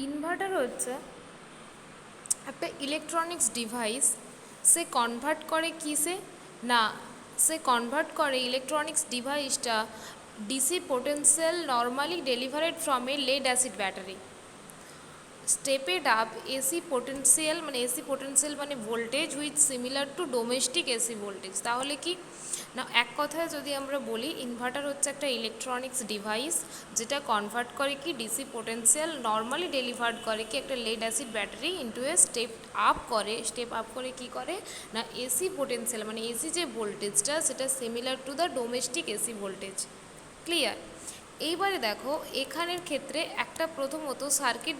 Inverter হচ্ছে একটা electronics device. সে convert করে কিসে না, সে কনভার্ট করে ইলেকট্রনিক্স ডিভাইসটা DC potential normally delivered from a lead acid battery stepped up AC potential, মানে এসি পোটেন্সিয়াল মানে voltage which similar to domestic AC voltage. তাহলে কি না, এক কথায় যদি আমরা বলি ইনভার্টার হচ্ছে একটা ইলেকট্রনিক্স ডিভাইস যেটা কনভার্ট করে কি ডিসি পোটেন্সিয়াল নর্মালি ডেলিভার্ড করে কি একটা লেড অ্যাসিড ব্যাটারি ইন্টু এ স্টেপ আপ করে কি করে না এসি পোটেন্সিয়াল মানে এসি যে ভোল্টেজটা সেটা similar to the domestic AC voltage. Clear? এইবারে দেখো এখানের ক্ষেত্রে একটা প্রথমত সার্কিট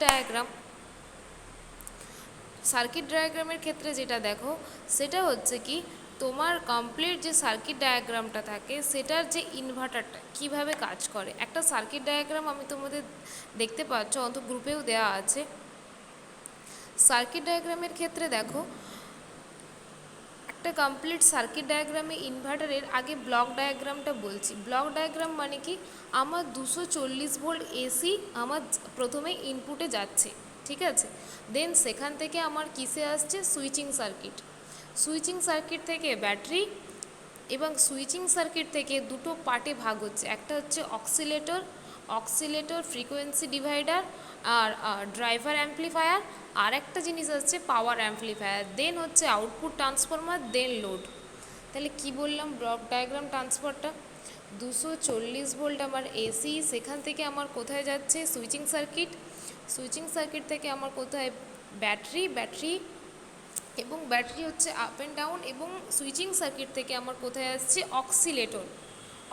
ডায়াগ্রামের ক্ষেত্রে যেটা দেখো সেটা হচ্ছে কি তোমার কমপ্লিট যে সার্কিট ডায়াগ্রামটা থাকে সেটার যে ইনভার্টারটা কিভাবে কাজ করে। একটা সার্কিট ডায়াগ্রাম আমি তোমাদের দেখতে পাচ্ছ, অন্তত গ্রুপেও দেওয়া আছে। সার্কিট ডায়াগ্রামের ক্ষেত্রে দেখো একটা কমপ্লিট সার্কিট ডায়াগ্রামে ইনভার্টারের আগে ব্লক ডায়াগ্রামটা বলছি। ব্লক ডায়াগ্রাম মানে কি, আমার 240 ভোল্ট এসি আমার প্রথমে ইনপুটে যাচ্ছে, ঠিক আছে। দেন সেখান থেকে আমার কিসে আসছে, সুইচিং সার্কিট থেকে ব্যাটারি, এবং সুইচিং সার্কিট থেকে দুটো পার্টে ভাগ হচ্ছে। একটা হচ্ছে অক্সিলেটর ফ্রিকোয়েন্সি ডিভাইডার আর ড্রাইভার অ্যাম্পলিফায়ার, আর একটা জিনিস হচ্ছে পাওয়ার অ্যাম্পলিফায়ার, দেন হচ্ছে আউটপুট ট্রান্সফরমার, দেন লোড। তাহলে কি বললাম ব্লক ডায়াগ্রাম ট্রান্সফারটা, 240 ভোল্ট আমার এসি, সেখান থেকে আমার কোথায় যাচ্ছে সুইচিং সার্কিট থেকে আমার কোথায় ব্যাটারি এবং ব্যাটারি হচ্ছে আপ অ্যান্ড ডাউন, এবং সুইচিং সার্কিট থেকে আমার কোথায় আসছে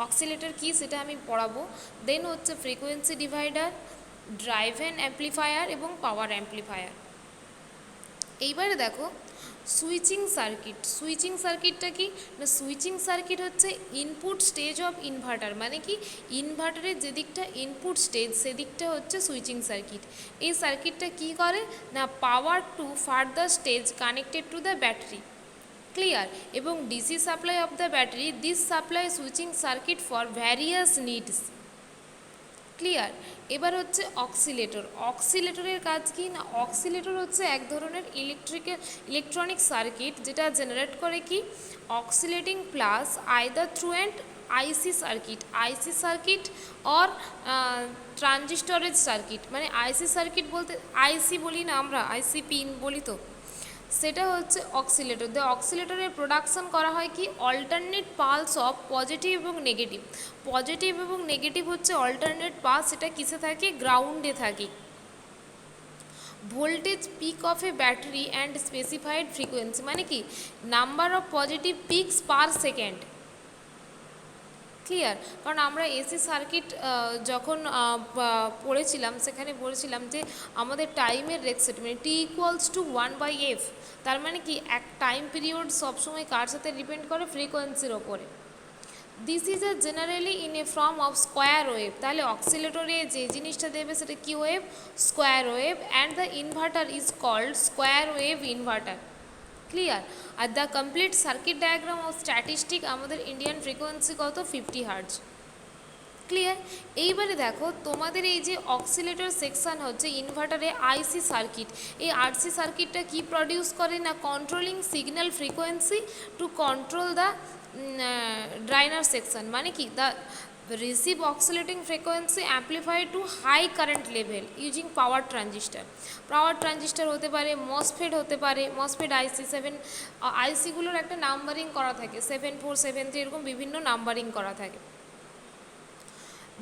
অক্সিলেটর কি সেটা আমি পড়াবো। দেন হচ্ছে ফ্রিকোয়েন্সি ডিভাইডার, ড্রাইভ অ্যাম্পলিফায়ার এবং পাওয়ার অ্যাম্পলিফায়ার। এইবারে দেখো সুইচিং সার্কিটটা কি না, সুইচিং সার্কিট হচ্ছে ইনপুট স্টেজ অফ ইনভার্টার, মানে কি ইনভার্টারের যে দিকটা ইনপুট স্টেজ সেদিকটা হচ্ছে সুইচিং সার্কিট। এই সার্কিটটা কি করে না, power to further stage connected to the battery. Clear? এবং DC supply of the battery, this supply switching circuit for various needs. Clear? এবার হচ্ছে অক্সিলেটরের কাজ কি না, অক্সিলেটর হচ্ছে এক ধরনের ইলেকট্রনিক সার্কিট যেটা জেনারেট করে কি oscillating pulse either through and IC circuit or transistorised circuit. মানে আইসি সার্কিট বলতে আইসি বলি না আমরা, আইসি পিন বলি তো, সেটা হচ্ছে অক্সিলেটর। অক্সিলেটরের প্রোডাকশন করা হয় কি অল্টারনেট পালস অফ পজিটিভ এবং নেগেটিভ হচ্ছে অল্টারনেট পালস, সেটা কিসে থাকে, গ্রাউন্ডে থাকে। Voltage peak of A battery and specified frequency, মানে কি number of positive peaks per second. Clear? কারণ আমরা এসি সার্কিট যখন পড়েছিলাম সেখানে বলেছিলাম যে আমাদের টাইমের রেসপেক্ট মানে T=1/f, তার মানে কি এক টাইম পিরিয়ড সবসময় কার সাথে ডিপেন্ড করে, ফ্রিকোয়েন্সির ওপরে। This is a generally in a form of square wave. তাহলে অক্সিলেটরে যে জিনিসটা দেবে সেটা কি wave, square wave, and the inverter is called square wave inverter. Clear? আর the complete circuit diagram of statistic আমাদের ইন্ডিয়ান ফ্রিকোয়েন্সি কত, 50 হার্টজ। ক্লিয়ার? এইবারে দেখো তোমাদের এই যে অক্সিলেটর সেকশান হচ্ছে ইনভার্টারে আইসি সার্কিট, এই আরসি সার্কিটটা কি প্রডিউস করে না, controlling signal frequency to control the driver section, মানে কি the receive oscillating frequency amplified to high current level using power transistor হতে পারে, মসফেট হতে পারে, মসফেট আইসিগুলোর একটা নাম্বারিং করা থাকে 7473 এরকম বিভিন্ন নাম্বারিং করা থাকে।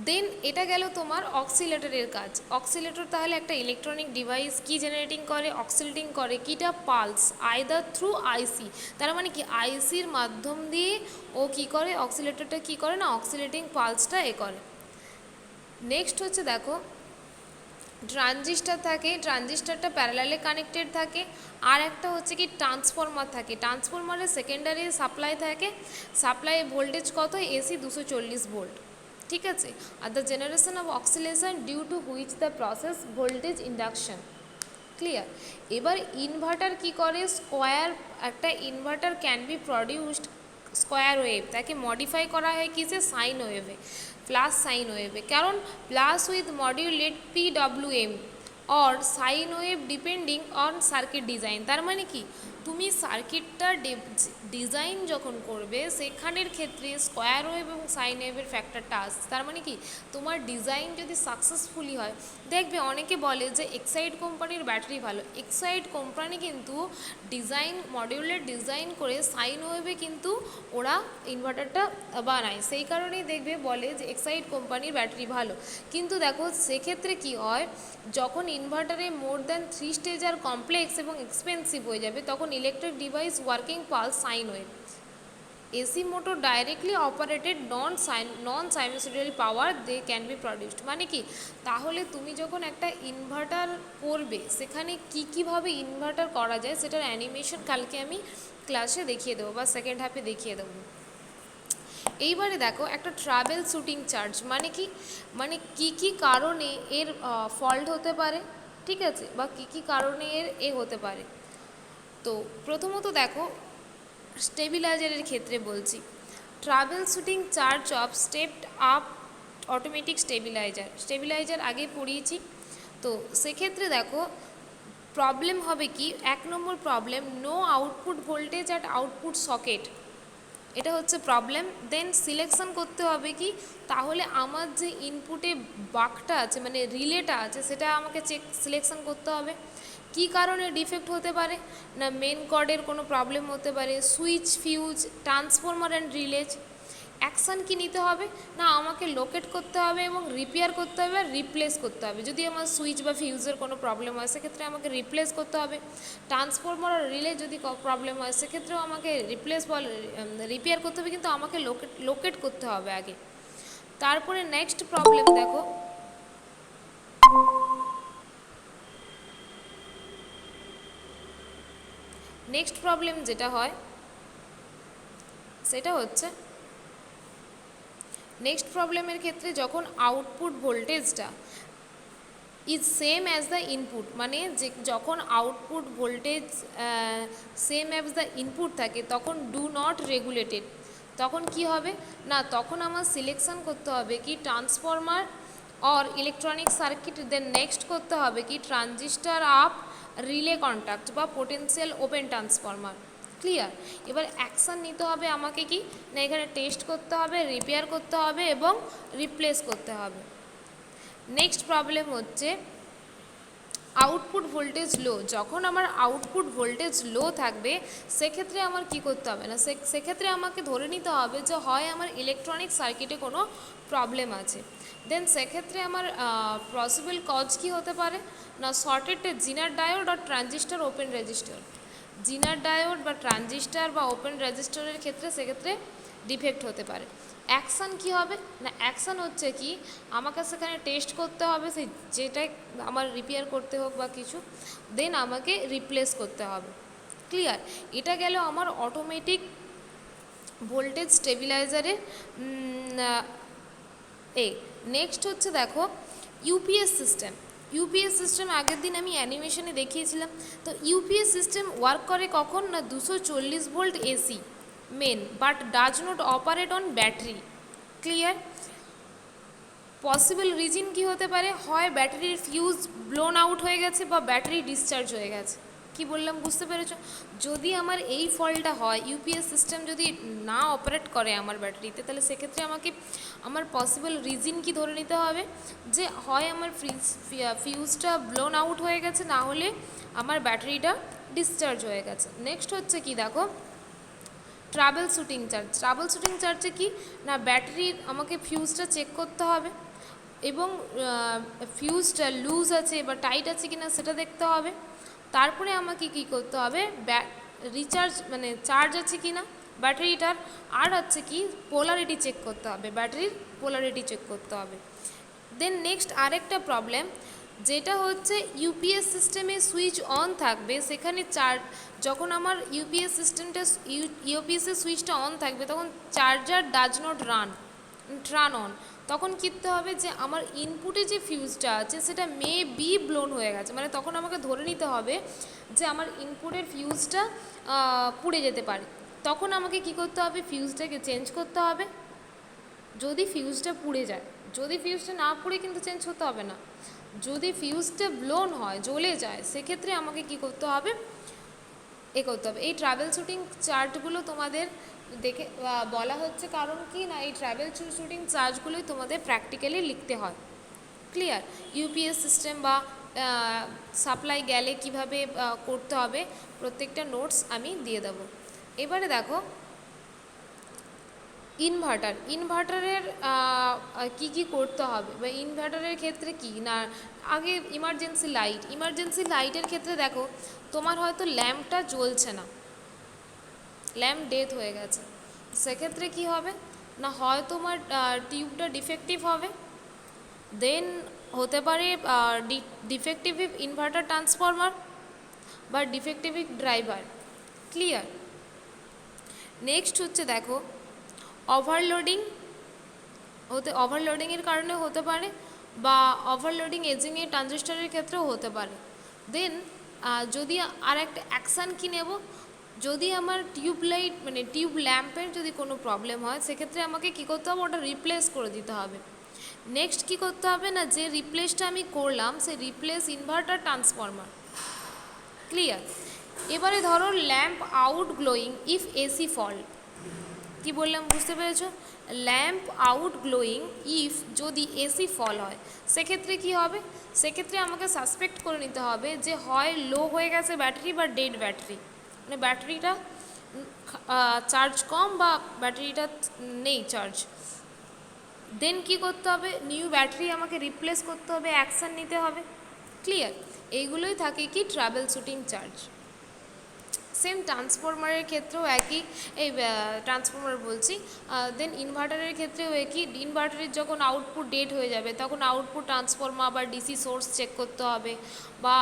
দেন এটা গেল তোমার অক্সিলেটরের কাজ। অক্সিলেটর তাহলে একটা ইলেকট্রনিক ডিভাইস কি জেনারেটিং করে, অক্সিলেটিং করে কিটা পালস আইদার থ্রু আইসি, তার মানে কি আইসির মাধ্যম দিয়ে ও কি করে, অক্সিলেটরটা কি করে না অক্সিলেটিং পালসটা করে। নেক্সট হচ্ছে দেখো ট্রানজিস্টার থাকে, ট্রানজিস্টারটা প্যারালালে কানেক্টেড থাকে, আর একটা হচ্ছে কি ট্রান্সফরমার থাকে, ট্রান্সফরমারের সেকেন্ডারি সাপ্লাই থাকে, সাপ্লাই ভোল্টেজ কত, এসি 240 ভোল্ট। ঠিক আছে? আর the generation of oscillation due to which the process voltage induction. Clear? এবার ইনভার্টার কি করে, একটা inverter can be produced square wave, তাকে মডিফাই করা হয় কিসে, সাইন ওয়েভে, প্লাস সাইন ওয়েভে। কারণ pulse width modulate PWM or sine wave depending on circuit design. তার মানে কি, তুমি সার্কিটটা ডিজাইন যখন করবে সেখানের ক্ষেত্রে স্কোয়ার ওয়েভ এবং সাইন ওয়েভের ফ্যাক্টরটা আসছে। তার মানে কি, তোমার ডিজাইন যদি সাকসেসফুলি হয়, দেখবে অনেকে বলে যে এক্সাইড কোম্পানির ব্যাটারি ভালো। এক্সাইড কোম্পানি কিন্তু মডিউলের ডিজাইন করে সাইন ওয়েভে কিন্তু ওরা ইনভার্টারটা বানায়, সেই কারণেই দেখবে বলে যে এক্সাইড কোম্পানির ব্যাটারি ভালো। কিন্তু দেখো সেক্ষেত্রে কি হয়, যখন ইনভার্টারে more than 3 stage are complex এবং এক্সপেন্সিভ হয়ে যাবে, তখন electric device working pulse sine wave. AC motor directly operated non sinusoidal power they can be produced. মানে কি, তাহলে তুমি যখন একটা ইনভার্টার করবে সেখানে কীভাবে ইনভার্টার করা যায় সেটার অ্যানিমেশন কালকে আমি ক্লাসে দেখিয়ে দেবো বা সেকেন্ড হাফে দেখিয়ে দেবো। এইবারে দেখো একটা ট্রাভেল শুটিং চার্জ মানে কি, মানে কী কারণে এর ফল্ট হতে পারে, ঠিক আছে, বা কী কারণে এর হতে পারে। তো প্রথমত দেখো স্টেবিলাইজারের ক্ষেত্রে বলছি, troubleshooting chart of stepped up automatic stabiliser আগে পড়িয়েছি। তো সেক্ষেত্রে দেখো প্রবলেম হবে কি, 1 নম্বর problem, no output voltage at output socket, এটা হচ্ছে প্রবলেম। দেন সিলেকশন করতে হবে কি, তাহলে আমার যে ইনপুটে বাকটা আছে মানে রিলেটা আছে সেটা আমাকে সিলেকশন করতে হবে। কি কারণে ডিফেক্ট হতে পারে না, মেন কর্ডের কোনো প্রবলেম হতে পারে, switch, fuse, transformer and relays. Action কি নিতে হবে না, আমাকে লোকেট করতে হবে এবং রিপেয়ার করতে হবে আর রিপ্লেস করতে হবে। যদি আমার সুইচ বা ফিউজের কোনো প্রবলেম হয় সেক্ষেত্রে আমাকে রিপ্লেস করতে হবে। ট্রান্সফরমার আর রিলে যদি প্রবলেম হয় সেক্ষেত্রেও আমাকে রিপেয়ার করতে হবে, কিন্তু আমাকে লোকেট করতে হবে আগে। তারপরে নেক্সট প্রবলেম দেখো, নেক্সট প্রবলেম যেটা হয় সেটা হচ্ছে, নেক্সট প্রবলেমের ক্ষেত্রে যখন আউটপুট ভোল্টেজটা is same as the input, মানে যে যখন output voltage same as the input থাকে তখন ডু নট রেগুলেটেড, তখন কি হবে না, তখন আমার সিলেকশন করতে হবে কি transformer or electronic circuit. Then next করতে হবে কি ট্রানজিস্টার আপ রিলে কন্ট্যাক্ট বা পোটেনশিয়াল ওপেন ট্রান্সফরমার। ক্লিয়ার। এবার অ্যাকশান নিতে হবে আমাকে কি না, এখানে টেস্ট করতে হবে, রিপেয়ার করতে হবে এবং রিপ্লেস করতে হবে। নেক্সট প্রবলেম হচ্ছে আউটপুট ভোল্টেজ লো, যখন আমার আউটপুট ভোল্টেজ লো থাকবে সেক্ষেত্রে আমার কি করতে হবে না, সেক্ষেত্রে আমাকে ধরে নিতে হবে যে হয় আমার ইলেকট্রনিক সার্কিটে কোনো প্রবলেম আছে। দেন সেক্ষেত্রে আমার পসিবল কজ কি হতে পারে না, শর্টেড জিনার ডায়োড আর ট্রানজিস্টার ওপেন রেজিস্টার। জিনার ডায়োড বা ট্রানজিস্টার বা ওপেন রেজিস্টারের ক্ষেত্রে সেক্ষেত্রে ডিফেক্ট হতে পারে। অ্যাকশান কি হবে না, অ্যাকশান হচ্ছে কি আমাকে সেখানে টেস্ট করতে হবে সেই যেটাই আমার রিপেয়ার করতে হোক বা কিছু, দেন আমাকে রিপ্লেস করতে হবে। ক্লিয়ার। এটা গেল আমার অটোমেটিক ভোল্টেজ স্টেবিলাইজারের নেক্সট হচ্ছে দেখো ইউপিএস সিস্টেম। ইউপিএস সিস্টেম আগের দিন আমি অ্যানিমেশনে দেখিয়েছিলাম। তো ইউপিএস সিস্টেম ওয়ার্ক করে কখন না 240 volt AC main, but does not operate on battery. Clear. Possible reason কি হতে পারে, হয় ব্যাটারির ফিউজ ব্লোন আউট হয়ে গেছে বা ব্যাটারি ডিসচার্জ হয়ে গেছে। কি বললাম বুঝতে পেরেছো? যদি আমার এই ফলটা হয়, ইউপিএস সিস্টেম যদি না অপারেট করে আমার ব্যাটারিতে, তাহলে সেক্ষেত্রে আমাকে আমার পসিবল রিজন কি ধরে নিতে হবে যে হয় আমার ফিউজটা ব্লোন আউট হয়ে গেছে, না হলে আমার ব্যাটারিটা ডিসচার্জ হয়ে গেছে। নেক্সট হচ্ছে কি দেখো travel shooting charge. Travel shooting চার্জে কি না, ব্যাটারির আমাকে ফিউজটা চেক করতে হবে এবং ফিউজটা লুজ আছে বা টাইট আছে কি না সেটা দেখতে হবে। তারপরে আমাকে কি করতে হবে, রিচার্জ মানে চার্জ আছে কি না ব্যাটারিটার, আর হচ্ছে কি পোলারিটি চেক করতে হবে, ব্যাটারির পোলারিটি চেক করতে হবে। দেন নেক্সট আরেকটা প্রবলেম যেটা হচ্ছে ইউপিএস সিস্টেমে সুইচ অন থাকবে, সেখানে যখন আমার ইউপিএসের সুইচটা অন থাকবে তখন charger does not run on, তখন কিনতে হবে যে আমার ইনপুটে যে ফিউজটা আছে সেটা মে বি ব্লোন হয়ে গেছে, মানে তখন আমাকে ধরে নিতে হবে যে আমার ইনপুটের ফিউজটা পুড়ে যেতে পারে। তখন আমাকে কি করতে হবে, ফিউজটাকে চেঞ্জ করতে হবে যদি ফিউজটা পুড়ে যায়। যদি ফিউজটা না পুড়ে কিন্তু চেঞ্জ হতে হবে না। যদি ফিউজটা ব্লোন হয়, জ্বলে যায়, সেক্ষেত্রে আমাকে কি করতে হবে, করতে হবে। এই ট্রাভেল শুটিং চার্টগুলো তোমাদের দেখে বলা হচ্ছে, কারণ কি না এই ট্রাভেল শুটিং চার্টগুলোই তোমাদের প্র্যাকটিক্যালি লিখতে হয়। ক্লিয়ার? ইউপিএস সিস্টেম বা সাপ্লাই গেলে কিভাবে করতে হবে, প্রত্যেকটা নোটস আমি দিয়ে দেবো। এবারে দেখো ইনভার্টারের কি কি করতে হবে, বা ইনভার্টারের ক্ষেত্রে কি না, আগে ইমার্জেন্সি লাইটের ক্ষেত্রে দেখো তোমার হয়তো ল্যাম্পটা জ্বলছে না, ল্যাম্প ডেথ হয়ে গেছে, সেক্ষেত্রে কি হবে না, হয় তোমার টিউবটা ডিফেক্টিভ হবে, দেন হতে পারে ডিফেক্টিভ ইনভার্টার ট্রান্সফরমার বা ডিফেক্টিভ ড্রাইভার। ক্লিয়ার? নেক্সট হচ্ছে দেখো ওভারলোডিংয়ের কারণে হতে পারে, বা ওভারলোডিং এজিংয়ের ট্রানজিস্টরের ক্ষেত্রেও হতে পারে। দেন যদি আর একটা অ্যাকশান কী নেব, যদি আমার টিউবলাইট মানে টিউব ল্যাম্পের যদি কোনো প্রবলেম হয়, সেক্ষেত্রে আমাকে কী করতে হবে, ওটা রিপ্লেস করে দিতে হবে। নেক্সট কী করতে হবে না, যে রিপ্লেসটা আমি করলাম সেই রিপ্লেস ইনভার্টার ট্রান্সফরমার। ক্লিয়ার? এবারে ধরো lamp out glowing if AC fail, কি বললাম বুঝতে পেরেছো? ল্যাম্প আউট গ্লোয়িং ইফ যদি এসি ফল হয়, সেক্ষেত্রে কি হবে, সেক্ষেত্রে আমাকে সাসপেক্ট করে নিতে হবে যে হয় লো হয়ে গেছে ব্যাটারি বা ডেড ব্যাটারি, মানে ব্যাটারিটা চার্জ কম বা ব্যাটারিটা নেই চার্জ। দেন কি করতে হবে, নিউ ব্যাটারি আমাকে রিপ্লেস করতে হবে, অ্যাকশান নিতে হবে। ক্লিয়ার? এইগুলোই থাকে কি ট্রাভেল শুটিং চার্জ। সেম ট্রান্সফরমারের ক্ষেত্রেও একই, এই ট্রান্সফরমার বলছি, দেন ইনভার্টারের ক্ষেত্রেও একই। ইনভার্টারের যখন আউটপুট ডেড হয়ে যাবে, তখন আউটপুট ট্রান্সফরমার বা ডিসি সোর্স চেক করতে হবে, বা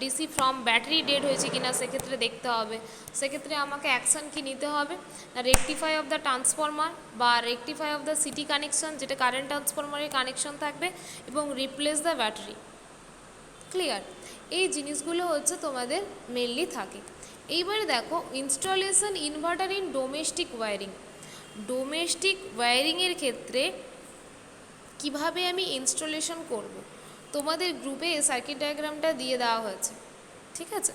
ডিসি ফ্রম ব্যাটারি ডেড হয়েছে কিনা সেক্ষেত্রে দেখতে হবে। সেক্ষেত্রে আমাকে অ্যাকশান কি নিতে হবে না, রেকটিফাই অফ দ্য ট্রান্সফরমার বা rectify of the city connection, যেটা কারেন্ট ট্রান্সফরমারের কানেকশন থাকবে, এবং রিপ্লেস দ্য ব্যাটারি। ক্লিয়ার? এই জিনিসগুলো হচ্ছে তোমাদের মেনলি থাকে। এইবারে দেখো installation inverter in domestic wiring. Domestic ওয়্যারিংয়ের ক্ষেত্রে কিভাবে আমি ইনস্টলেশন করব, তোমাদের গ্রুপে সার্কিট ডায়াগ্রামটা দিয়ে দেওয়া হয়েছে, ঠিক আছে?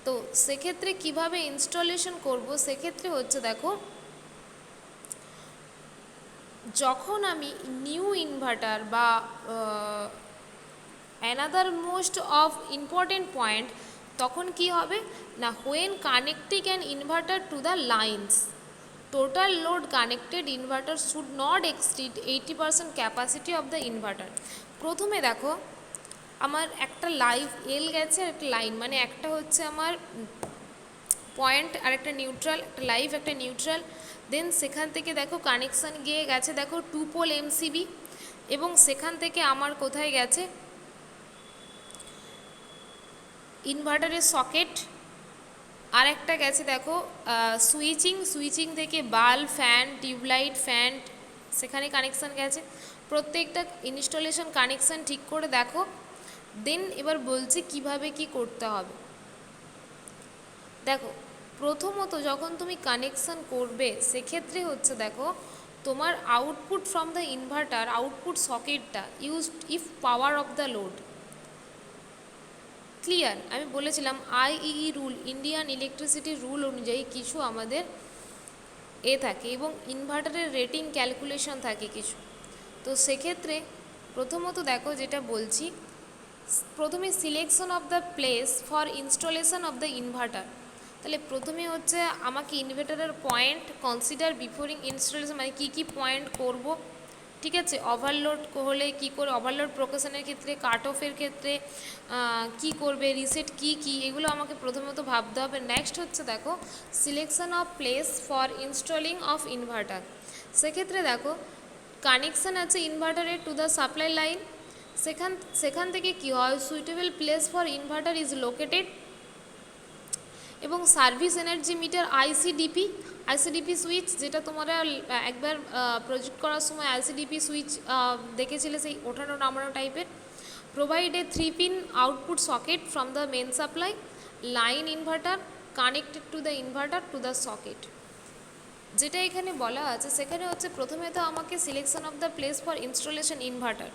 তো সেক্ষেত্রে কিভাবে ইনস্টলেশন করব, সেক্ষেত্রে হচ্ছে দেখো, যখন আমি নিউ ইনভার্টার বা another most of important point, তখন কি হবে না, when connecting an inverter to the lines, total load connected inverter should not exceed 80% capacity of the inverter. প্রথমে দেখো আমার একটা লাইভ এল গেছে আর একটা লাইন, মানে একটা হচ্ছে আমার পয়েন্ট আর একটা নিউট্রাল, একটা লাইভ একটা নিউট্রাল। দেন সেখান থেকে দেখো কানেকশান গিয়ে গেছে দেখো 2 পোল এমসিবি, এবং সেখান থেকে আমার কোথায় গেছে ইনভার্টারের সকেট, আর একটা গেছে দেখো সুইচিং থেকে বাল্ব, ফ্যান, টিউবলাইট, ফ্যান, সেখানে কানেকশান গেছে। প্রত্যেকটা ইনস্টলেশন কানেকশান ঠিক করে দেখো। দেন এবার বলছি কিভাবে কি করতে হবে। দেখো প্রথমত যখন তুমি কানেকশান করবে, সেক্ষেত্রে হচ্ছে দেখো তোমার output from the inverter, output সকেটটা used if power of the load. Clear? আমি বলেছিলাম IEE rule, Indian electricity rule অনুযায়ী কিছু আমাদের থাকে, এবং ইনভার্টারের রেটিং ক্যালকুলেশন থাকে কিছু। তো সেক্ষেত্রে প্রথমত দেখো যেটা বলছি, প্রথমে selection of the place for installation of the inverter. তাহলে প্রথমে হচ্ছে আমাকে ইনভার্টারের পয়েন্ট কনসিডার বিফোরিং ইনস্টলেশন, মানে কী কী পয়েন্ট করব, ঠিক আছে? ওভারলোড হলে কি করে, ওভারলোড প্রোকেশনের ক্ষেত্রে, কাট অফের ক্ষেত্রে কি করবে, রিসেট কি এগুলো আমাকে প্রথমত ভাবতে হবে। নেক্সট হচ্ছে দেখো selection of place for installing of inverter. সেক্ষেত্রে দেখো কানেকশান আছে ইনভার্টারের টু দ্য সাপ্লাই লাইন, সেখান থেকে কী হয়, suitable place for inverter is located, এবং সার্ভিস এনার্জি মিটার আইসিডিপি সুইচ, যেটা তোমরা একবার প্রজেক্ট করার সময় আইসিডিপি সুইচ দেখেছিলে, সেই ওঠানো নামানো টাইপের। Provide a 3-pin output socket from the main supply line inverter connected to the inverter to the socket. যেটা এখানে বলা আছে সেখানে হচ্ছে প্রথমে তো আমাকে selection of the place for installation inverter,